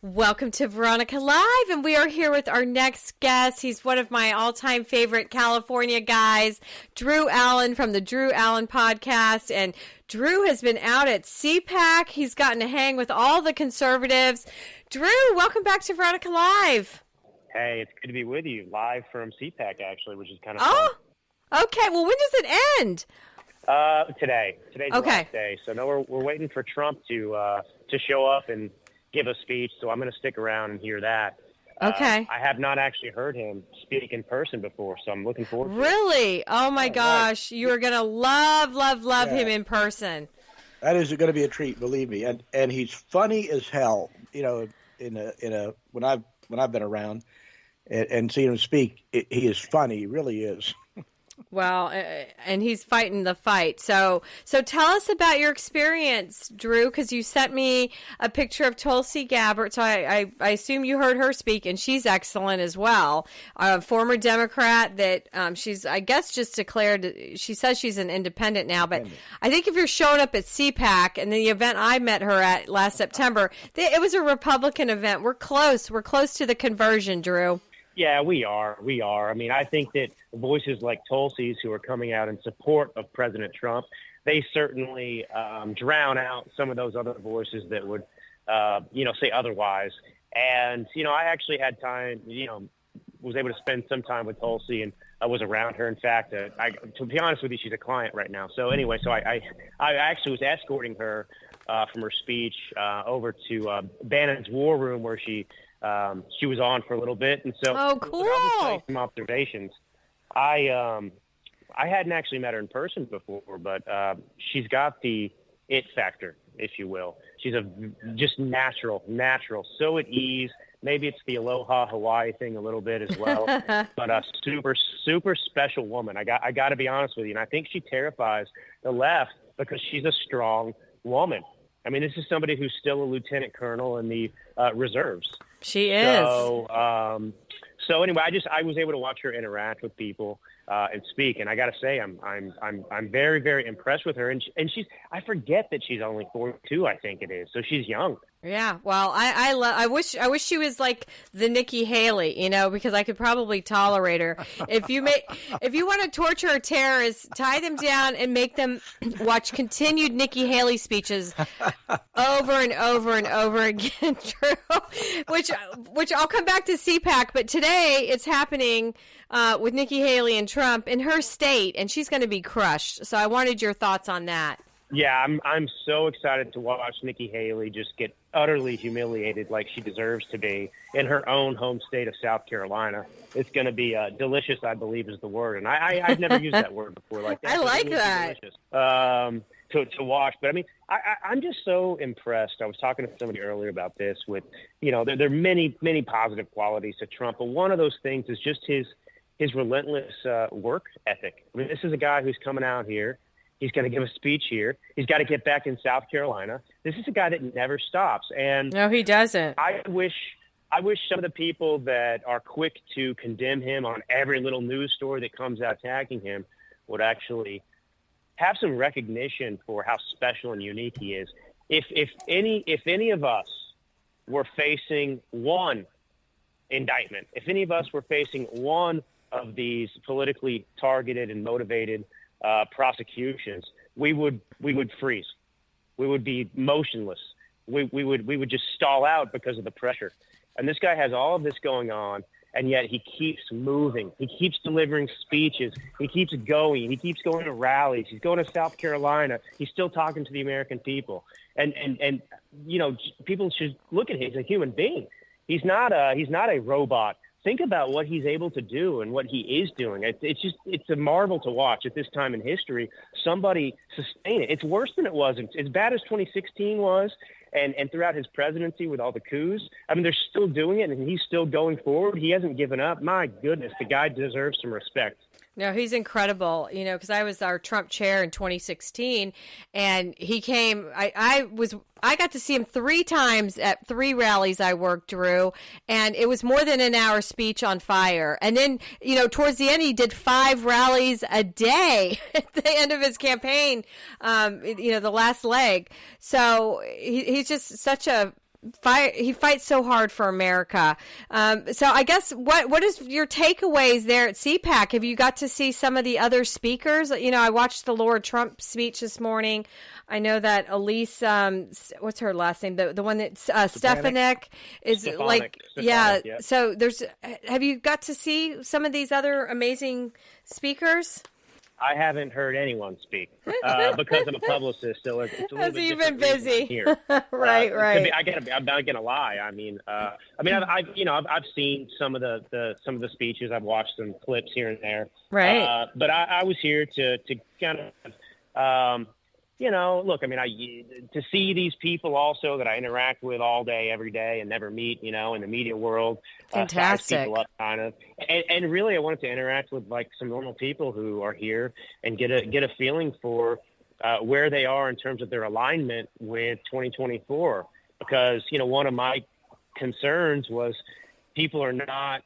Welcome to Veronica Live, and we are here with our next guest. He's one of my all-time favorite California guys, Drew Allen from the Drew Allen Podcast, and Drew has been out at CPAC. He's gotten to hang with all the conservatives. Drew, welcome back to Veronica Live. Hey, it's good to be with you, live from CPAC, actually, which is kind of fun. Okay. Well, when does it end? Today. Today's the last day. So, no, we're waiting for Trump to show up and give a speech, so I'm going to stick around and hear that. Okay. I have not actually heard him speak in person before, so I'm looking forward to it. Really? Oh, my gosh. Right. You're going to love him in person. That is going to be a treat, believe me. And he's funny as hell, you know, when I've been around and seen him speak, he is funny. He really is. Well, and he's fighting the fight. So tell us about your experience, Drew, because you sent me a picture of Tulsi Gabbard. So I assume you heard her speak, and she's excellent as well. A former Democrat that she's, I guess, just declared, she says she's an independent now. But I think if you're showing up at CPAC and the event I met her at last September, it was a Republican event. We're close. We're close to the conversion, Drew. Yeah, we are. I mean, I think that voices like Tulsi's who are coming out in support of President Trump, they certainly drown out some of those other voices that would, say otherwise. And, I actually had time, was able to spend some time with Tulsi, and I was around her. In fact, to be honest with you, she's a client right now. So anyway, I actually was escorting her from her speech over to Bannon's War Room, where she was on for a little bit, and so cool. I'll just some observations. I hadn't actually met her in person before, but she's got the it factor, if you will. She's just natural, so at ease. Maybe it's the Aloha Hawaii thing a little bit as well, but a super special woman. I got to be honest with you, and I think she terrifies the left because she's a strong woman. I mean, this is somebody who's still a lieutenant colonel in the reserves. She is. So anyway, I was able to watch her interact with people and speak, and I got to say, I'm very, very impressed with her. And I forget that she's only 42, I think it is. So she's young. Yeah, well, I wish she was like the Nikki Haley, because I could probably tolerate her. If you want to torture terrorists, tie them down and make them watch continued Nikki Haley speeches over and over and over again, Drew. Which I'll come back to CPAC, but today it's happening with Nikki Haley and Trump in her state, and she's going to be crushed. So I wanted your thoughts on that. Yeah, I'm so excited to watch Nikki Haley just get utterly humiliated like she deserves to be in her own home state of South Carolina. It's going to be delicious, I believe is the word. And I've never used that word before like that. I like that. Delicious, to watch. But, I mean, I'm just so impressed. I was talking to somebody earlier about this with, there are many, many positive qualities to Trump. But one of those things is just his relentless work ethic. I mean, this is a guy who's coming out here. He's going to give a speech here. He's got to get back in South Carolina. This is a guy that never stops. And no, he doesn't. I wish some of the people that are quick to condemn him on every little news story that comes out attacking him would actually have some recognition for how special and unique he is. If any of us were facing one indictment, if any of us were facing one of these politically targeted and motivated prosecutions, we would freeze. We would be motionless. We would just stall out because of the pressure. And this guy has all of this going on, and yet he keeps moving. He keeps delivering speeches. He keeps going. He keeps going to rallies. He's going to South Carolina. He's still talking to the American people. And people should look at him as a human being. He's not a robot. Think about what he's able to do and what he is doing. It's a marvel to watch at this time in history. Somebody sustain it. It's worse than it was. As bad as 2016 was, and throughout his presidency with all the coups. I mean, they're still doing it, and he's still going forward. He hasn't given up. My goodness, the guy deserves some respect. No, he's incredible, because I was our Trump chair in 2016, and he came, I got to see him 3 times at 3 rallies I worked, Drew, and it was more than an hour speech on fire. And then, towards the end, he did 5 rallies a day at the end of his campaign, the last leg. So he's just such a he fights so hard for America. So I guess what is your takeaways there at CPAC? Have you got to see some of the other speakers? I watched the Lord Trump speech this morning. I know that Elise, what's her last name? The one that Stefanik is Stefanik, yeah. Yeah. So have you got to see some of these other amazing speakers? I haven't heard anyone speak because I'm a publicist, so it's a little bit you've been different busy here. right. I'm not gonna lie. I've seen some of the speeches. I've watched some clips here and there. Right. But I was here to kind of look. To see these people also that I interact with all day, every day, and never meet. In the media world. Fantastic. Size people up, kind of, and really, I wanted to interact with like some normal people who are here and get a feeling for where they are in terms of their alignment with 2024. Because one of my concerns was people are not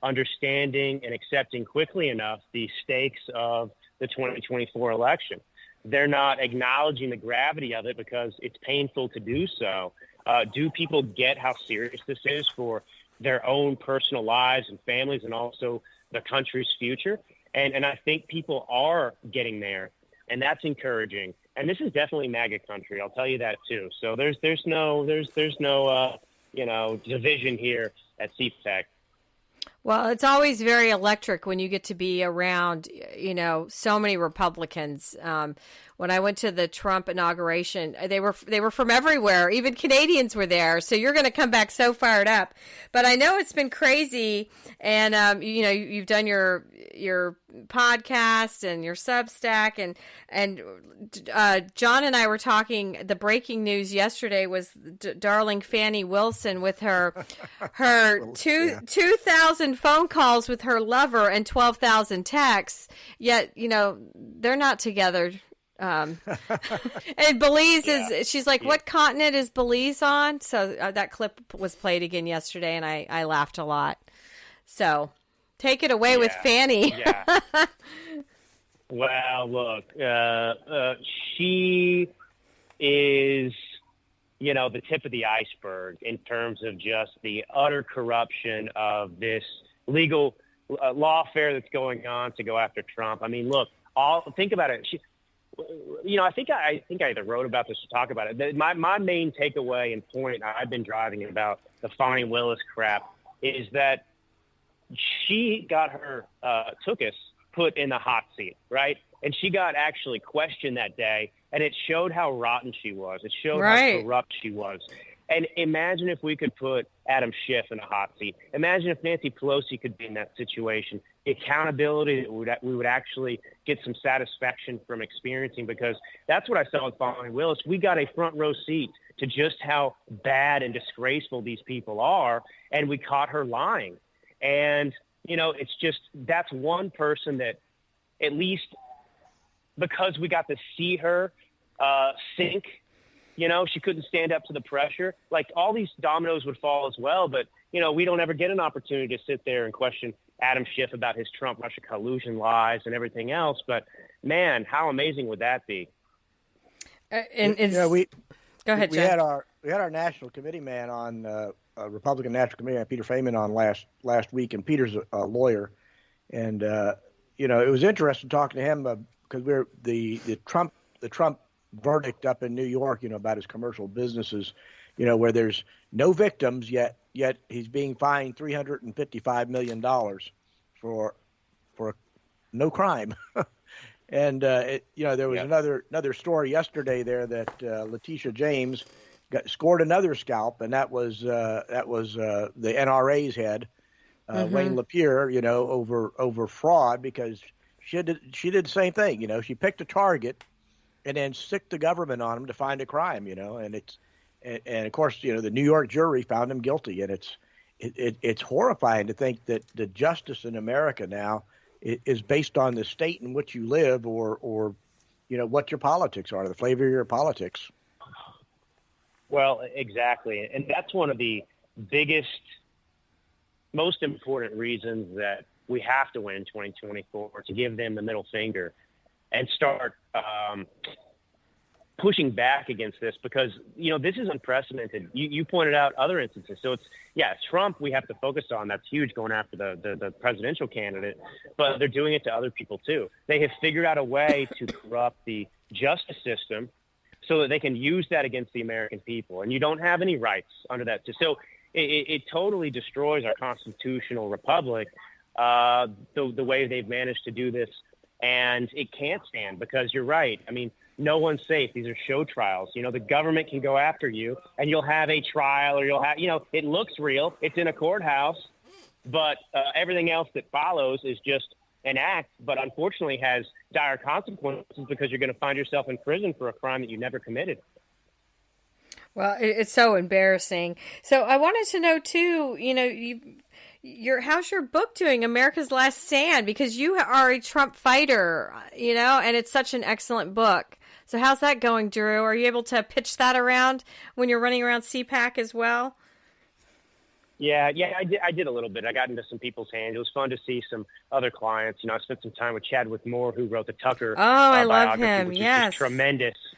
understanding and accepting quickly enough the stakes of the 2024 election. They're not acknowledging the gravity of it because it's painful to do so. Do people get how serious this is for their own personal lives and families and also the country's future? And I think people are getting there, and that's encouraging. And this is definitely MAGA country. I'll tell you that too. So there's no division here at CPAC. Well, it's always very electric when you get to be around, so many Republicans. When I went to the Trump inauguration, they were from everywhere. Even Canadians were there. So you're going to come back so fired up. But I know it's been crazy, and you've done your podcast and your Substack, and John and I were talking. The breaking news yesterday was darling Fani Wilson with her 2,000 phone calls with her lover and 12,000 texts. Yet they're not together. And Belize is, she's like, what continent is Belize on? So that clip was played again yesterday, and I laughed a lot. So take it away with Fani. Yeah. Well, look, she is, the tip of the iceberg in terms of just the utter corruption of this legal lawfare that's going on to go after Trump. I mean, look, think about it. I think I either wrote about this or talked about it. My main takeaway and point I've been driving about the Fani Willis crap is that she got her Tukis put in the hot seat, right? And she got actually questioned that day, and it showed how rotten she was. It showed how corrupt she was. And imagine if we could put Adam Schiff in a hot seat. Imagine if Nancy Pelosi could be in that situation. The accountability that we would actually get some satisfaction from experiencing, because that's what I saw with Fani Willis. We got a front row seat to just how bad and disgraceful these people are, and we caught her lying. And, it's just that's one person that at least because we got to see her sink, she couldn't stand up to the pressure. Like all these dominoes would fall as well, but, we don't ever get an opportunity to sit there and question Adam Schiff about his Trump-Russia collusion lies and everything else. But, man, how amazing would that be? Go ahead, John. We had our national committee man on Republican National Committee, Peter Feynman, on last week, and Peter's a lawyer, and it was interesting talking to him because we're the Trump verdict up in New York, about his commercial businesses, where there's no victims yet he's being fined $355 million for no crime. And there was another story yesterday there that Letitia James scored another scalp, and that was the NRA's head, Wayne LaPierre, over fraud, because she did the same thing. She picked a target and then sicked the government on him to find a crime, and of course, the New York jury found him guilty, and it's horrifying to think that the justice in America now is based on the state in which you live, or what your politics are, the flavor of your politics. Well, exactly, and that's one of the biggest, most important reasons that we have to win 2024, to give them the middle finger and start pushing back against this because, this is unprecedented. You pointed out other instances. So Trump we have to focus on. That's huge, going after the presidential candidate, but they're doing it to other people too. They have figured out a way to corrupt the justice system so that they can use that against the American people. And you don't have any rights under that. So it totally destroys our constitutional republic, the way they've managed to do this. And it can't stand, because you're right. I mean, no one's safe. These are show trials. The government can go after you and you'll have a trial, or you'll have, it looks real. It's in a courthouse, but everything else that follows is just an act, but unfortunately has dire consequences because you're going to find yourself in prison for a crime that you never committed. Well, it's so embarrassing. So I wanted to know too, how's your book doing, America's Last Stand? Because you are a Trump fighter, and it's such an excellent book. So how's that going, Drew? Are you able to pitch that around when you're running around CPAC as well? Yeah, I did a little bit. I got into some people's hands. It was fun to see some other clients. I spent some time with Chadwick Moore, who wrote the Tucker I love biography, him. which Yes. is just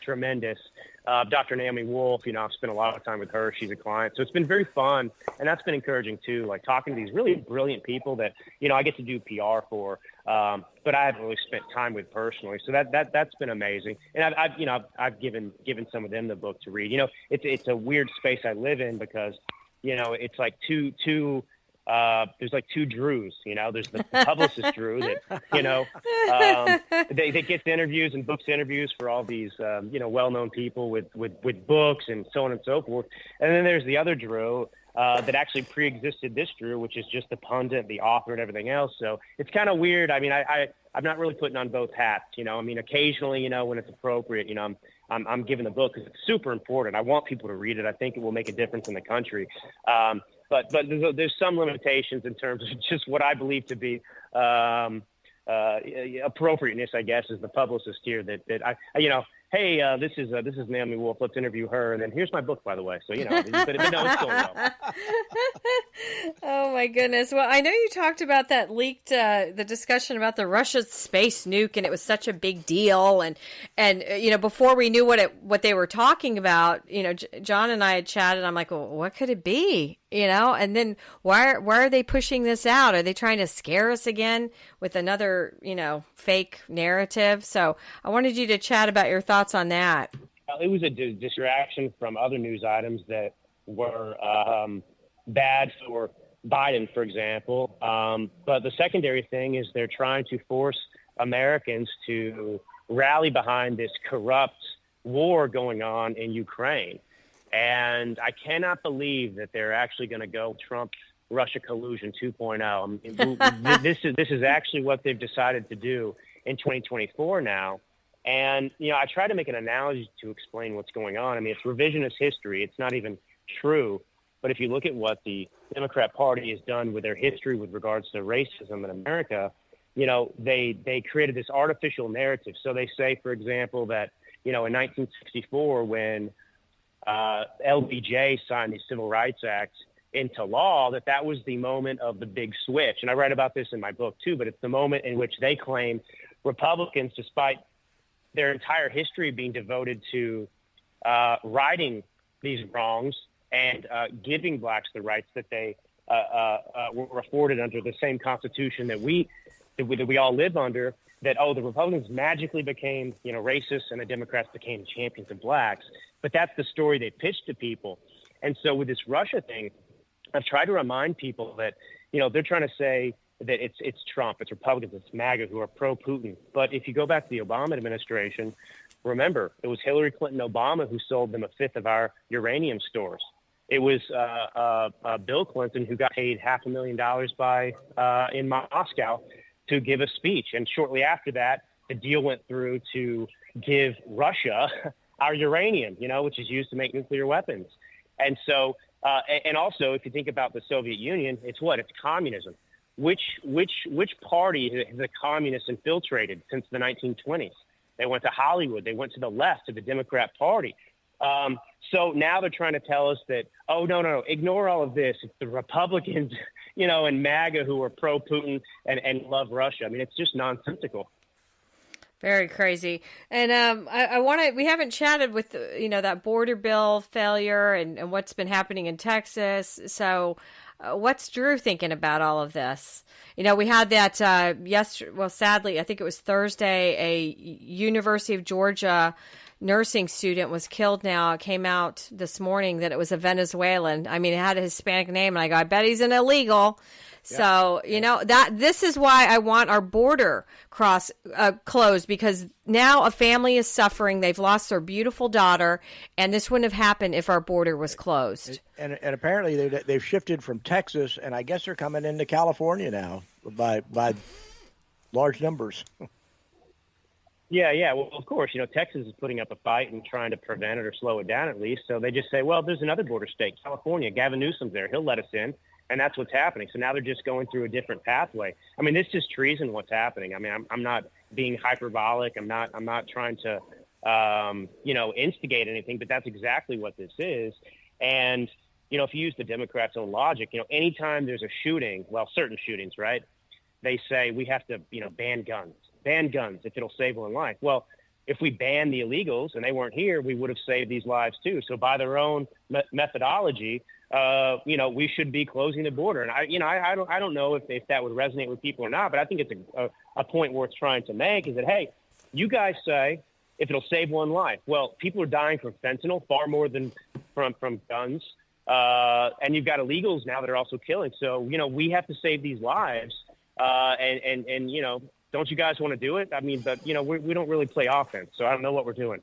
tremendous. Dr. Naomi Wolf, I've spent a lot of time with her. She's a client. So it's been very fun, and that's been encouraging too, like talking to these really brilliant people that, I get to do PR for, but I haven't really spent time with personally. So that's been amazing. And I've given some of them the book to read. It's a weird space I live in because, it's like there's like two Drews, there's the publicist Drew that, that gets interviews and books interviews for all these, well-known people with books and so on and so forth. And then there's the other Drew that actually pre-existed this Drew, which is just the pundit, the author, and everything else. So it's kind of weird. I mean, I'm not really putting on both hats, I mean, occasionally, when it's appropriate, I'm giving the book because it's super important. I want people to read it. I think it will make a difference in the country. But there's some limitations in terms of just what I believe to be appropriateness, I guess, as the publicist here. That I hey, this is Naomi Wolf. Let's interview her, and then here's my book, by the way. So but no, it's going well. Oh my goodness! Well, I know you talked about that leaked the discussion about the Russia space nuke, and it was such a big deal, and before we knew what they were talking about, John and I had chatted. I'm like, well, what could it be? And then why are they pushing this out? Are they trying to scare us again with another, fake narrative? So I wanted you to chat about your thoughts on that. It was a distraction from other news items that were bad for Biden, for example. But the secondary thing is they're trying to force Americans to rally behind this corrupt war going on in Ukraine. And I cannot believe that they're actually going to go Trump-Russia collusion 2.0. I mean, this is actually what they've decided to do in 2024 now. And, I try to make an analogy to explain what's going on. I mean, it's revisionist history. It's not even true. But if you look at what the Democrat Party has done with their history with regards to racism in America, they created this artificial narrative. So they say, for example, that, in 1964, when LBJ signed the Civil Rights Act into law, that was the moment of the big switch. And I write about this in my book too, but it's the moment in which they claim Republicans, despite their entire history being devoted to righting these wrongs and giving blacks the rights that they were afforded under the same Constitution that we all live under, that, the Republicans magically became, racist and the Democrats became champions of blacks. But that's the story they pitched to people. And so with this Russia thing, I've tried to remind people that, they're trying to say that it's Trump, it's Republicans, it's MAGA who are pro-Putin. But if you go back to the Obama administration, remember, it was Hillary Clinton Obama who sold them a fifth of our uranium stores. It was Bill Clinton who got paid $500,000 in Moscow to give a speech. And shortly after that, the deal went through to give Russia our uranium, which is used to make nuclear weapons. And so, and also, if you think about the Soviet Union, it's communism. Which party has the communists infiltrated since the 1920s? They went to Hollywood. They went to the left, to the Democrat Party. So now they're trying to tell us that, no, ignore all of this. It's the Republicans, and MAGA who are pro-Putin and love Russia. I mean, it's just nonsensical. Very crazy. And I want to, we haven't chatted with, that border bill failure and what's been happening in Texas. So what's Drew thinking about all of this? We had that sadly, I think it was Thursday, a University of Georgia nursing student was killed now. It came out this morning that it was a Venezuelan. I mean, it had a Hispanic name, and I go, I bet he's an illegal. So, this is why I want our border closed, because now a family is suffering. They've lost their beautiful daughter, and this wouldn't have happened if our border was closed. And apparently they've shifted from Texas, and I guess they're coming into California now by large numbers. Yeah. Well, of course, Texas is putting up a fight and trying to prevent it or slow it down at least. So they just say, well, there's another border state, California. Gavin Newsom's there. He'll let us in. And that's what's happening. So now they're just going through a different pathway. I mean, this is treason what's happening. I mean, I'm not being hyperbolic. I'm not trying to, instigate anything, but that's exactly what this is. And, if you use the Democrats' own logic, anytime there's a shooting, well, certain shootings, right? They say we have to, ban guns if it'll save one life. Well, if we ban the illegals and they weren't here, we would have saved these lives too. So by their own methodology, we should be closing the border. And I don't know if that would resonate with people or not, but I think it's a point worth trying to make is that, hey, you guys say if it'll save one life. Well, people are dying from fentanyl far more than from guns. And you've got illegals now that are also killing. So, we have to save these lives. And don't you guys want to do it? I mean, but, we don't really play offense, so I don't know what we're doing.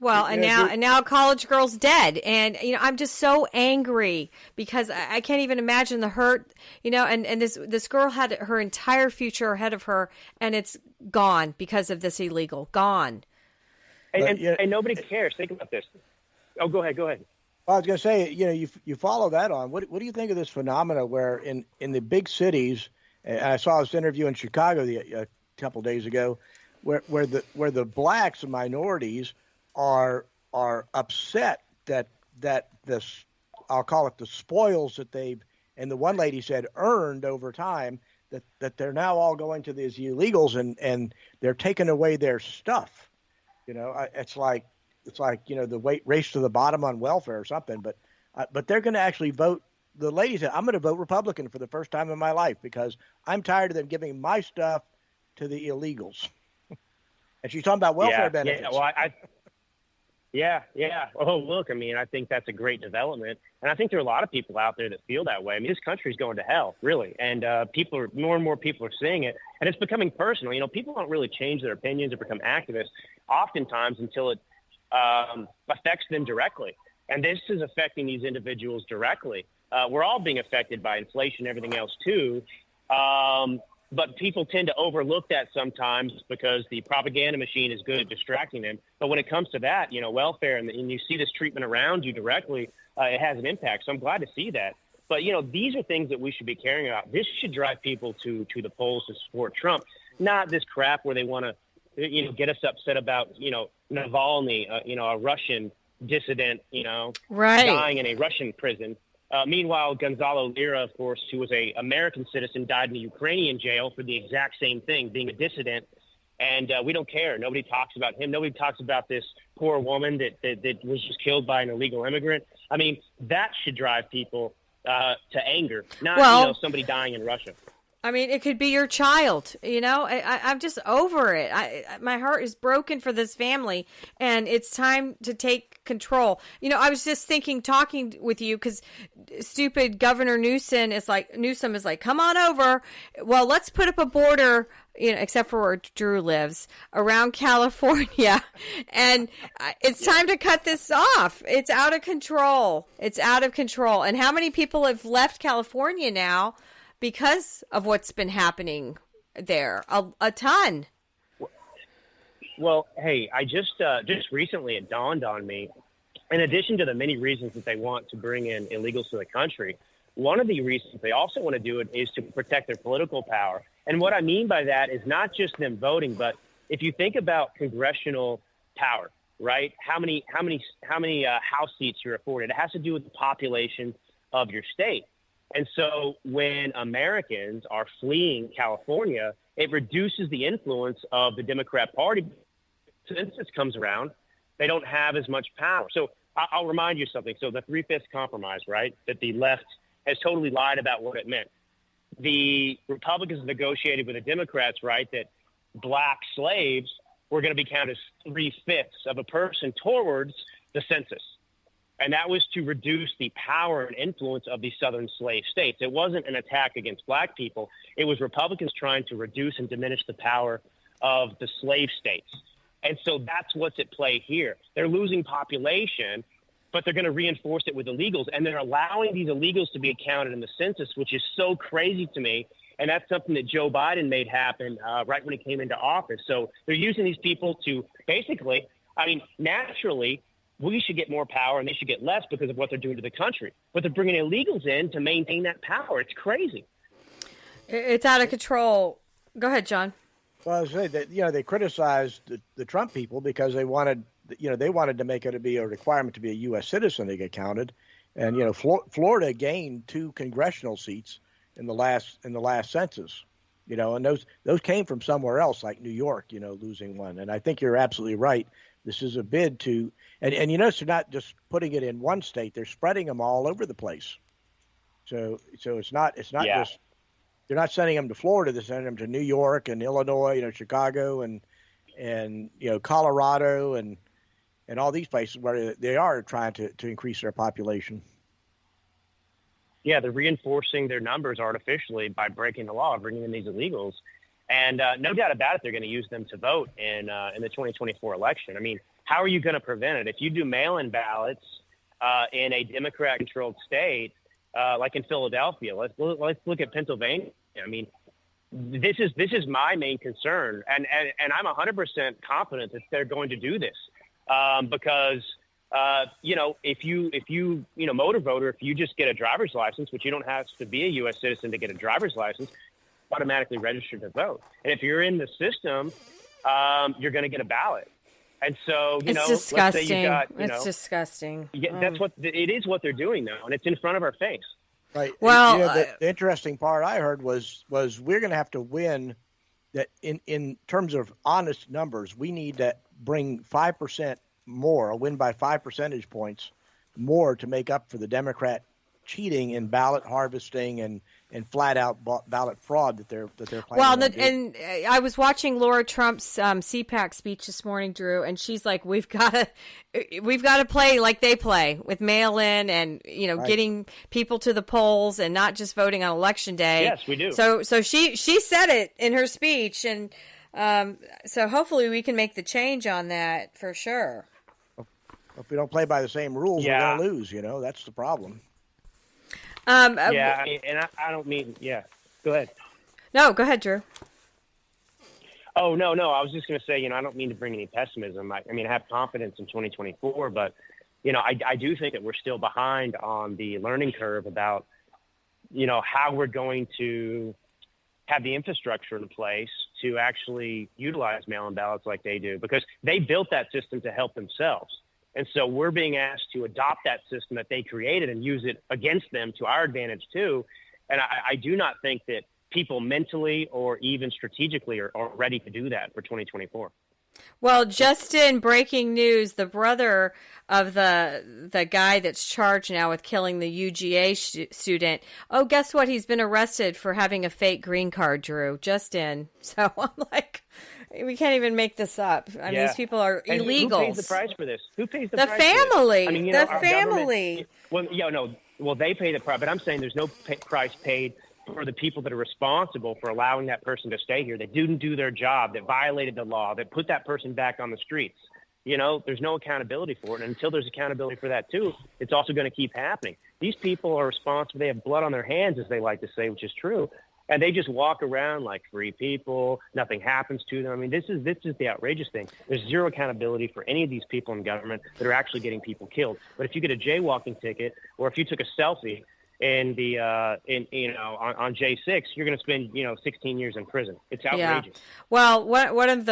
Well, and now a college girl's dead. And, I'm just so angry because I can't even imagine the hurt, and this girl had her entire future ahead of her, and it's gone because of this illegal. Gone. And nobody cares. Think about this. Oh, go ahead. Well, I was going to say, you follow that on. What do you think of this phenomena where in the big cities, and I saw this interview in Chicago a couple of days ago, where the blacks and minorities are upset that this, I'll call it the spoils that they've, and the one lady said earned over time, that they're now all going to these illegals and they're taking away their stuff. It's like the race to the bottom on welfare or something. But they're going to actually vote. The lady said, I'm going to vote Republican for the first time in my life because I'm tired of them giving my stuff to the illegals. And she's talking about welfare benefits. Yeah. Oh, look, I mean, I think that's a great development. And I think there are a lot of people out there that feel that way. I mean, this country's going to hell, really. And more and more people are seeing it. And it's becoming personal. People don't really change their opinions or become activists oftentimes until it affects them directly. And this is affecting these individuals directly. We're all being affected by inflation and everything else, too. But people tend to overlook that sometimes because the propaganda machine is good at distracting them. But when it comes to that, welfare, and you see this treatment around you directly, it has an impact. So I'm glad to see that. But, these are things that we should be caring about. This should drive people to the polls to support Trump, not this crap where they want to, get us upset about, Navalny, a Russian dissident, right, dying in a Russian prison. Meanwhile, Gonzalo Lira, of course, who was an American citizen, died in a Ukrainian jail for the exact same thing, being a dissident. And we don't care. Nobody talks about him. Nobody talks about this poor woman that was just killed by an illegal immigrant. I mean, that should drive people to anger, not somebody dying in Russia. I mean, it could be your child, I'm just over it. My heart is broken for this family, and it's time to take control. I was just talking with you, because stupid Governor Newsom is like, come on over. Well, let's put up a border, except for where Drew lives, around California. And it's time to cut this off. It's out of control. And how many people have left California now because of what's been happening there? A ton. Well, hey, I just recently it dawned on me, in addition to the many reasons that they want to bring in illegals to the country, one of the reasons they also want to do it is to protect their political power. And what I mean by that is not just them voting, but if you think about congressional power, right? How many House seats you're afforded? It has to do with the population of your state. And so when Americans are fleeing California, it reduces the influence of the Democrat Party. Since this comes around, they don't have as much power. So I'll remind you something. So the 3/5 compromise, right, that the left has totally lied about what it meant. The Republicans negotiated with the Democrats, right, that black slaves were going to be counted as 3/5 of a person towards the census. And that was to reduce the power and influence of the southern slave states. It wasn't an attack against black people. It was Republicans trying to reduce and diminish the power of the slave states. And so that's what's at play here. They're losing population, but they're going to reinforce it with illegals. And they're allowing these illegals to be counted in the census, which is so crazy to me. And that's something that Joe Biden made happen right when he came into office. So they're using these people to basically, I mean, naturally, we should get more power and they should get less because of what they're doing to the country. But they're bringing illegals in to maintain that power. It's crazy. It's out of control. Go ahead, John. Well, I was saying that, they criticized the Trump people because they wanted to make it to be a requirement to be a U.S. citizen to get counted. And, Florida gained 2 congressional seats in the last census, and those came from somewhere else, like New York, losing one. And I think you're absolutely right. This is a bid to, and you notice they're not just putting it in one state; they're spreading them all over the place. So it's not just, they're not sending them to Florida; they're sending them to New York and Illinois, Chicago and Colorado and all these places where they are trying to increase their population. Yeah, they're reinforcing their numbers artificially by breaking the law, bringing in these illegals. And no doubt about it, they're going to use them to vote in the 2024 election. I mean, how are you going to prevent it? If you do mail-in ballots in a Democrat-controlled state, like in Philadelphia, let's look at Pennsylvania. I mean, this is my main concern, and I'm 100% confident that they're going to do this because if you motor voter, if you just get a driver's license, which you don't have to be a U.S. citizen to get a driver's license, automatically registered to vote. And if you're in the system, you're going to get a ballot. And so, it's disgusting. Let's say you got, it's disgusting. Yeah, that's it is what they're doing now, and it's in front of our face. Right. Well, the interesting part I heard was we're going to have to win that in terms of honest numbers. We need to bring 5% more, win by 5 percentage points more to make up for the Democrat cheating in ballot harvesting and flat out ballot fraud that they're planning. Well, and I was watching Laura Trump's CPAC speech this morning, Drew, and she's like, "We've got to play like they play with mail in and right. Getting people to the polls and not just voting on election day." Yes, we do. So she said it in her speech, and so hopefully we can make the change on that for sure. If we don't play by the same rules, we're going to lose. That's the problem. And I don't mean, go ahead. No, go ahead, Drew. Oh, no, I was just going to say, I don't mean to bring any pessimism. I mean, I have confidence in 2024, but, I do think that we're still behind on the learning curve about, how we're going to have the infrastructure in place to actually utilize mail-in ballots like they do, because they built that system to help themselves. And so we're being asked to adopt that system that they created and use it against them to our advantage too. And I do not think that people mentally or even strategically are ready to do that for 2024. Well, just in breaking news, the brother of the guy that's charged now with killing the UGA student, guess what? He's been arrested for having a fake green card, Drew, just in. So I'm like, we can't even make this up. I mean, these people are illegals. Who pays the price for this? Who pays the price family. For this? I mean, the family. Well, they pay the price, but I'm saying there's no price paid for the people that are responsible for allowing that person to stay here, that didn't do their job, that violated the law, that put that person back on the streets. There's no accountability for it. And until there's accountability for that too, it's also going to keep happening. These people are responsible. They have blood on their hands, as they like to say, which is true. And they just walk around like free people. Nothing happens to them. I mean, this is the outrageous thing. There's zero accountability for any of these people in government that are actually getting people killed. But if you get a jaywalking ticket, or if you took a selfie in the on J6, you're going to spend 16 years in prison. It's outrageous. Yeah. Well, one of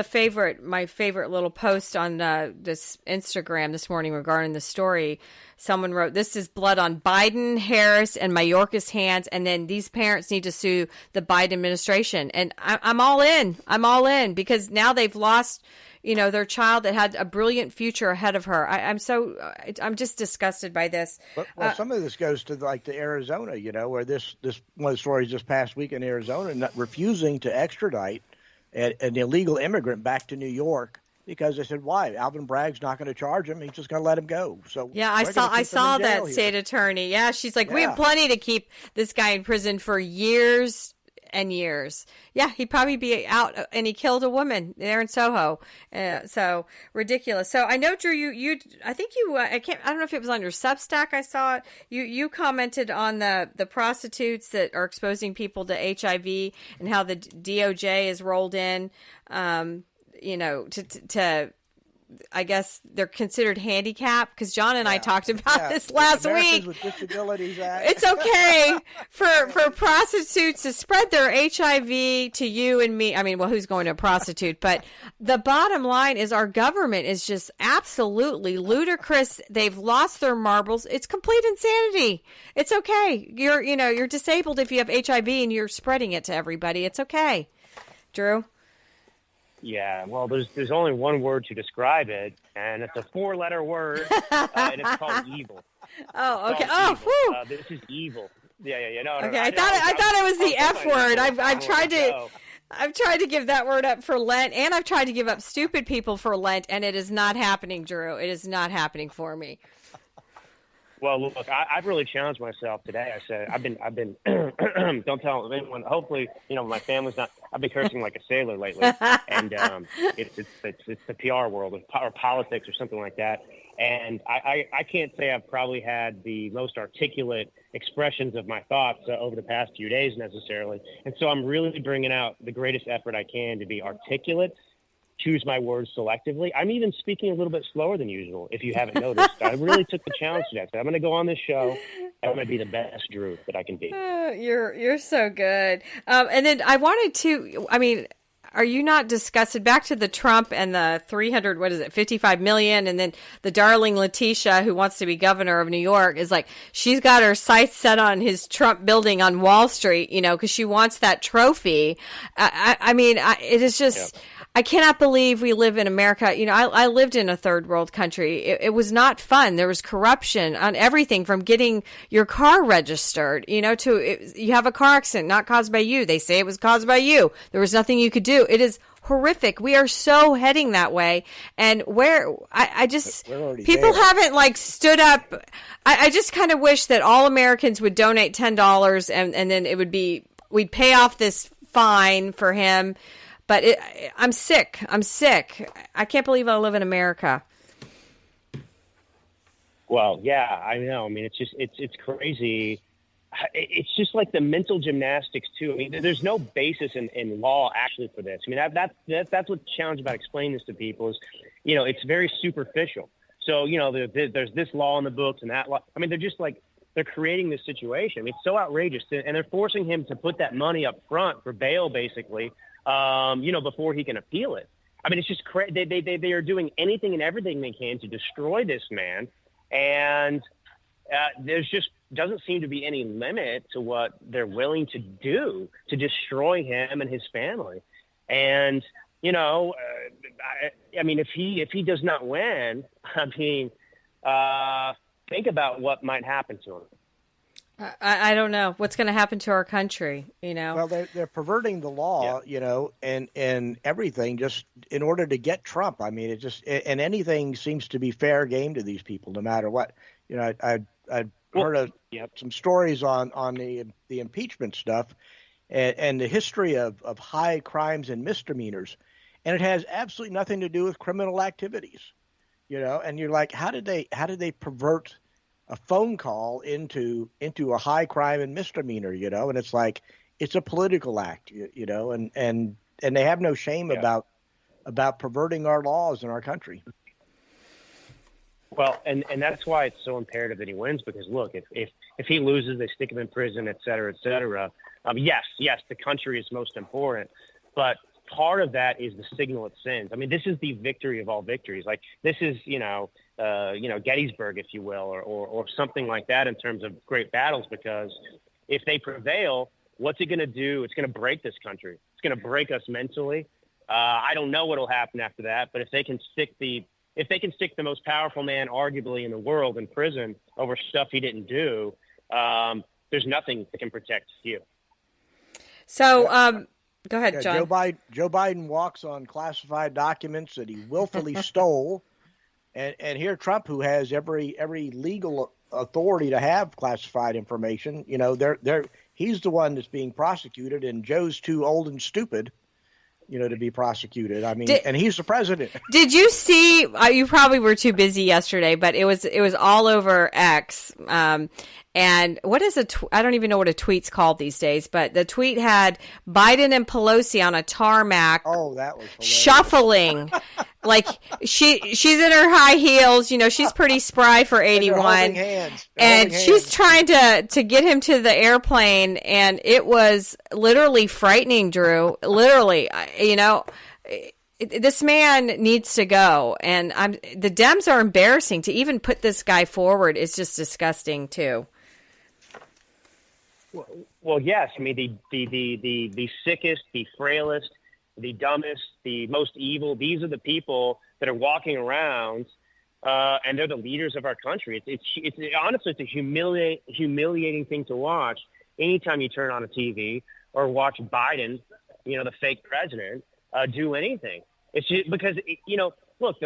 my favorite little posts on this Instagram this morning regarding the story, someone wrote, "This is blood on Biden, Harris, and Mayorkas' hands, and then these parents need to sue the Biden administration." And I'm all in. I'm all in because now they've lost, their child that had a brilliant future ahead of her. I'm just disgusted by this. Well, some of this goes to to Arizona, where this one of the stories this past week in Arizona, refusing to extradite an illegal immigrant back to New York because they said, why? Alvin Bragg's not going to charge him. He's just going to let him go. So yeah, I saw that state attorney. Yeah, she's like, we have plenty to keep this guy in prison for years and years. Yeah, he'd probably be out, and he killed a woman there in Soho. So ridiculous. So I know, Drew, I don't know if it was on your Substack. I saw it. You commented on the prostitutes that are exposing people to HIV and how the DOJ is rolled in, to I guess they're considered handicapped because John and I talked about this last Americans week. With Disabilities Act. It's okay for prostitutes to spread their HIV to you and me. I mean, well, who's going to a prostitute? But the bottom line is our government is just absolutely ludicrous. They've lost their marbles. It's complete insanity. It's okay. You're disabled if you have HIV and you're spreading it to everybody. It's okay. Drew? Yeah, well, there's only one word to describe it, and it's a 4-letter word, and it's called evil. Oh, okay. This is evil. Yeah. No, okay, I thought it was the F word. I've tried to give that word up for Lent, and I've tried to give up stupid people for Lent, and it is not happening, Drew. It is not happening for me. Well, look, I've really challenged myself today. I said I've been don't tell anyone. Hopefully, my family's not. I've been cursing like a sailor lately, and it's the PR world or politics or something like that. And I can't say I've probably had the most articulate expressions of my thoughts over the past few days necessarily. And so I'm really bringing out the greatest effort I can to be articulate. Choose my words selectively. I'm even speaking a little bit slower than usual, if you haven't noticed. I really took the challenge today. I'm going to go on this show. I'm going to be the best Drew that I can be. You're so good. And then I wanted to, are you not disgusted? Back to the Trump and the 55 million, and then the darling Letitia, who wants to be governor of New York, is like, she's got her sights set on his Trump building on Wall Street, because she wants that trophy. It is just... Yep. I cannot believe we live in America. I lived in a third world country. It was not fun. There was corruption on everything from getting your car registered, to you have a car accident not caused by you. They say it was caused by you. There was nothing you could do. It is horrific. We are so heading that way. And people haven't stood up. I just kind of wish that all Americans would donate $10 and then we'd pay off this fine for him. But I'm sick. I can't believe I live in America. Well, yeah, I know. It's crazy. It's just like the mental gymnastics too. There's no basis in law actually for this. That's what's the challenge about explaining this to people is, it's very superficial. So, there's this law in the books and that law. They're just they're creating this situation. It's so outrageous, and they're forcing him to put that money up front for bail, basically. Before he can appeal it. It's just crazy. They are doing anything and everything they can to destroy this man. And there's just doesn't seem to be any limit to what they're willing to do to destroy him and his family. And, if he does not win, think about what might happen to him. I don't know what's going to happen to our country, Well, they're perverting the law, and everything just in order to get Trump. It just and anything seems to be fair game to these people, no matter what. I heard of some stories on the impeachment stuff and the history of high crimes and misdemeanors, and it has absolutely nothing to do with criminal activities, And you're like, how did they pervert a phone call into a high crime and misdemeanor, and it's like it's a political act, and they have no shame about perverting our laws in our country. Well, and that's why it's so imperative that he wins, because look, if If he loses, they stick him in prison, et cetera, et cetera. Yes, the country is most important, but part of that is the signal it sends. I mean, this is the victory of all victories. Like, this is, Gettysburg, if you will, or something like that in terms of great battles, because if they prevail, what's it going to do? It's going to break this country. It's going to break us mentally. I don't know what will happen after that, but if they can stick the most powerful man arguably in the world in prison over stuff he didn't do, there's nothing that can protect you. So, go ahead, John. Joe Biden walks on classified documents that he willfully stole, and here Trump, who has every legal authority to have classified information, he's the one that's being prosecuted, and Joe's too old and stupid, to be prosecuted. I mean, and he's the president. Did you see? You probably were too busy yesterday, but it was all over X. And what is I don't even know what a tweet's called these days, but the tweet had Biden and Pelosi on a tarmac. Oh, that was hilarious. Shuffling. Like she's in her high heels, she's pretty spry for 81. And she's trying to get him to the airplane, and it was literally frightening, Drew. Literally, this man needs to go, and the Dems are embarrassing. To even put this guy forward is just disgusting too. Well, yes. I mean, the sickest, the frailest, the dumbest, the most evil. These are the people that are walking around, and they're the leaders of our country. It's honestly, it's a humiliating thing to watch. Anytime you turn on a TV or watch Biden, the fake president, do anything. It's just because look,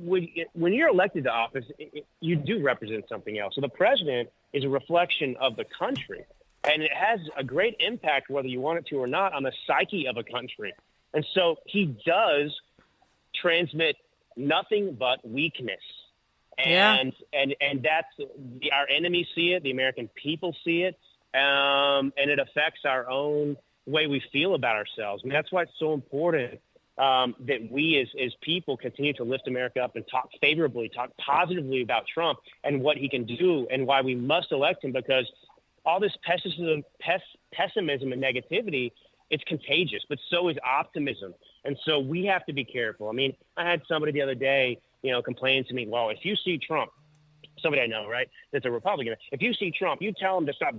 when you're elected to office, you do represent something else. So the president is a reflection of the country. And it has a great impact, whether you want it to or not, on the psyche of a country. And so he does transmit nothing but weakness. And that's our enemies see it, the American people see it, and it affects our own way we feel about ourselves. And that's why it's so important that we as people continue to lift America up and talk favorably, talk positively about Trump and what he can do and why we must elect him, because all this pessimism and negativity, it's contagious, but so is optimism. And so we have to be careful. I mean, I had somebody the other day, complain to me, well, if you see Trump, somebody I know, right, that's a Republican, if you see Trump, you tell him to stop,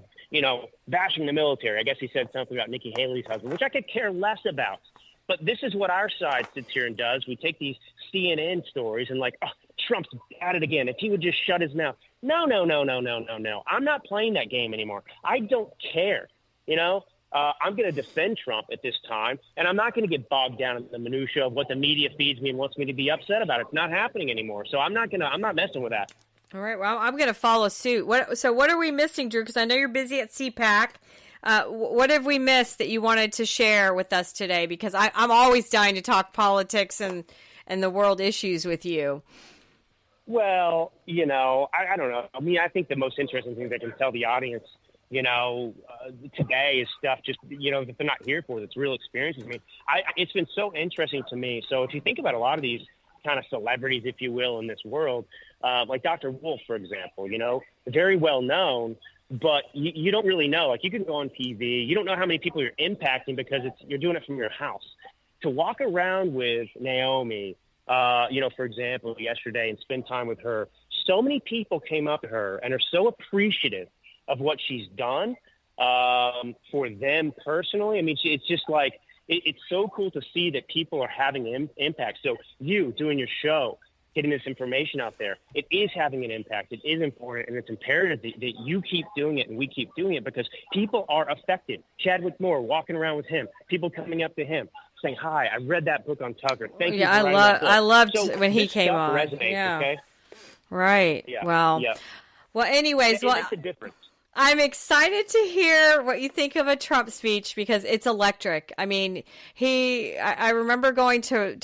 bashing the military. I guess he said something about Nikki Haley's husband, which I could care less about. But this is what our side sits here and does. We take these CNN stories and Trump's at it again. If he would just shut his mouth. No. I'm not playing that game anymore. I don't care. I'm going to defend Trump at this time, and I'm not going to get bogged down in the minutia of what the media feeds me and wants me to be upset about. It's not happening anymore. So I'm not messing with that. All right. Well, I'm going to follow suit. What are we missing, Drew? Because I know you're busy at CPAC. What have we missed that you wanted to share with us today? Because I'm always dying to talk politics and the world issues with you. Well, I don't know. I mean, I think the most interesting thing that I can tell the audience, today is stuff just, that they're not here for. That's real experiences. I mean, it's been so interesting to me. So if you think about a lot of these kind of celebrities, if you will, in this world, like Dr. Wolf, for example, very well known, but you don't really know. Like, you can go on TV, you don't know how many people you're impacting because you're doing it from your house. To walk around with Naomi, for example, yesterday and spend time with her, so many people came up to her and are so appreciative of what she's done for them personally. I mean, it's just like, it's so cool to see that people are having impact. So you doing your show, getting this information out there, it is having an impact. It is important, and it's imperative that you keep doing it and we keep doing it, because people are affected. Chadwick Moore, walking around with him, people coming up to him, saying, hi, I read that book on Tucker. Thank you for writing that book. I loved when he this came stuff on. Resonates, yeah. Okay? Right. Yeah. Well, yeah. Well, anyways, It makes a difference. I'm excited to hear what you think of a Trump speech, because it's electric. I mean, I remember going to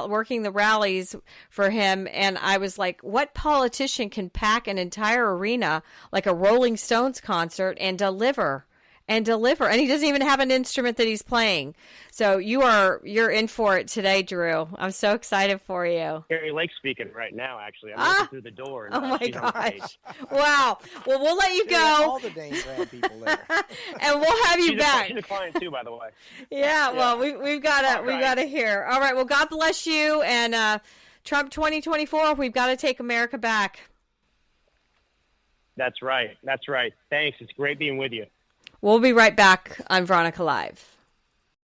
working the rallies for him, and I was like, what politician can pack an entire arena like a Rolling Stones concert and deliver and deliver. And he doesn't even have an instrument that he's playing. So you're in for it today, Drew. I'm so excited for you. Carrie Lake's speaking right now, actually. I'm looking through the door. And, oh, my she's on stage. gosh. Wow. Well, we'll let you go. All the Dane Brand people there. And we'll have you back. She's a client, too, by the way. Yeah, well, we've got to hear. All right, well, God bless you. And Trump 2024, we've got to take America back. That's right. Thanks. It's great being with you. We'll be right back on Veronica Live.